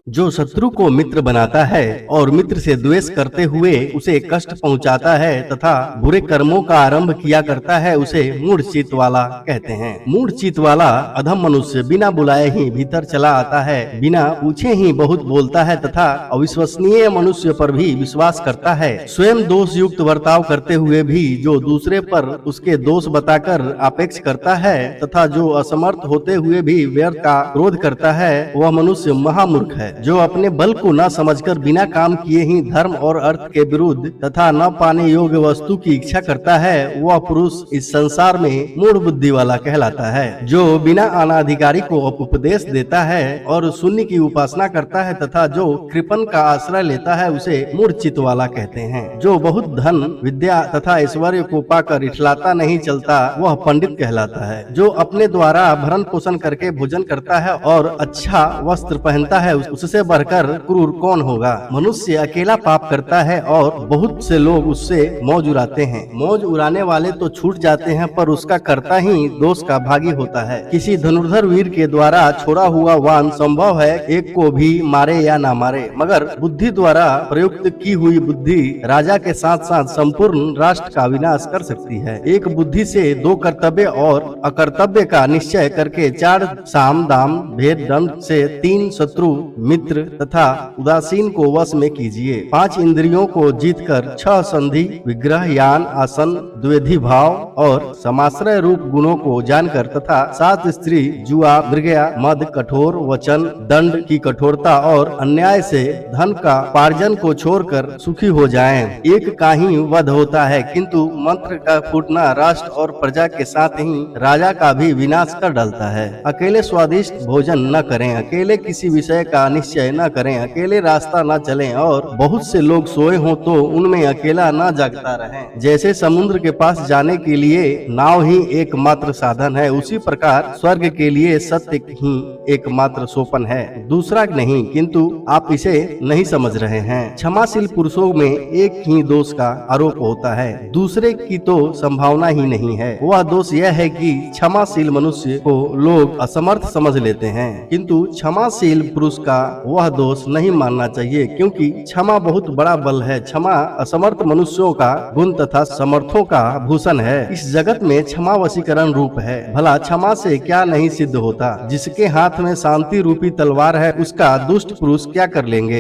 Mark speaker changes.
Speaker 1: जो शत्रु को मित्र बनाता है और मित्र से द्वेष करते हुए उसे कष्ट पहुंचाता है तथा बुरे कर्मों का आरंभ किया करता है उसे मूढ़चित्त वाला कहते हैं। मूढ़चित्त वाला अधम मनुष्य बिना बुलाए ही भीतर चला आता है, बिना पूछे ही बहुत बोलता है तथा अविश्वसनीय मनुष्य पर भी विश्वास करता है। स्वयं दोष युक्त बर्ताव करते हुए भी जो दूसरे पर उसके दोष बताकर अपेक्ष करता है तथा जो असमर्थ होते हुए भी व्यर्थ का क्रोध करता है वह मनुष्य महामूर्ख है। जो अपने बल को न समझकर बिना काम किए ही धर्म और अर्थ के विरुद्ध तथा न पाने योग्य वस्तु की इच्छा करता है वह पुरुष इस संसार में मूढ़ बुद्धि वाला कहलाता है। जो बिना अनाधिकारी को उपदेश देता है और शून्य की उपासना करता है तथा जो कृपण का आश्रय लेता है उसे मूढ़चित्त वाला कहते हैं। जो बहुत धन विद्या तथा ऐश्वर्य को पाकर इठलाता नहीं चलता वह पंडित कहलाता है। जो अपने द्वारा भरण पोषण करके भोजन करता है और अच्छा वस्त्र पहनता है उससे बढ़कर क्रूर कौन होगा। मनुष्य अकेला पाप करता है और बहुत से लोग उससे मौज उड़ाते हैं। मौज उड़ाने वाले तो छूट जाते हैं पर उसका कर्ता ही दोष का भागी होता है। किसी धनुर्धर वीर के द्वारा छोड़ा हुआ वाण संभव है एक को भी मारे या ना मारे, मगर बुद्धि द्वारा प्रयुक्त की हुई बुद्धि राजा के साथ साथ संपूर्ण राष्ट्र का विनाश कर सकती है। एक बुद्धि से दो कर्तव्य और अकर्तव्य का निश्चय करके 4 साम दाम भेद दंड से 3 शत्रु मित्र तथा उदासीन को वश में कीजिए। 5 इंद्रियों को जीतकर 6 संधि विग्रह यान आसन द्वेधि भाव और समाश्रय रूप गुणों को जानकर तथा 7 स्त्री जुआ मृगया मद कठोर वचन दंड की कठोरता और अन्याय से धन का पार्जन को छोड़कर सुखी हो जाएं। एक का ही वध होता है किंतु मंत्र का फूटना राष्ट्र और प्रजा के साथ ही राजा का भी विनाश कर डालता है। अकेले स्वादिष्ट भोजन न करें, अकेले किसी विषय का निश्चय न करें, अकेले रास्ता न चलें और बहुत से लोग सोए हों तो उनमें अकेला न जागता रहें। जैसे समुद्र के पास जाने के लिए नाव ही एकमात्र साधन है उसी प्रकार स्वर्ग के लिए सत्य ही एकमात्र सोपान है, दूसरा नहीं। किंतु आप इसे नहीं समझ रहे हैं। क्षमाशील पुरुषों में एक ही दोष का आरोप होता है, दूसरे की तो संभावना ही नहीं है। वह दोष यह है कि क्षमाशील मनुष्य को लोग असमर्थ समझ लेते हैं किंतु क्षमाशील पुरुष का वह दोष नहीं मानना चाहिए क्योंकि क्षमा बहुत बड़ा बल है। क्षमा असमर्थ मनुष्यों का गुण तथा समर्थों का भूषण है। इस जगत में क्षमा वशीकरण रूप है। भला क्षमा से क्या नहीं सिद्ध होता। जिसके हाथ में शांति रूपी तलवार है उसका दुष्ट पुरुष क्या कर लेंगे।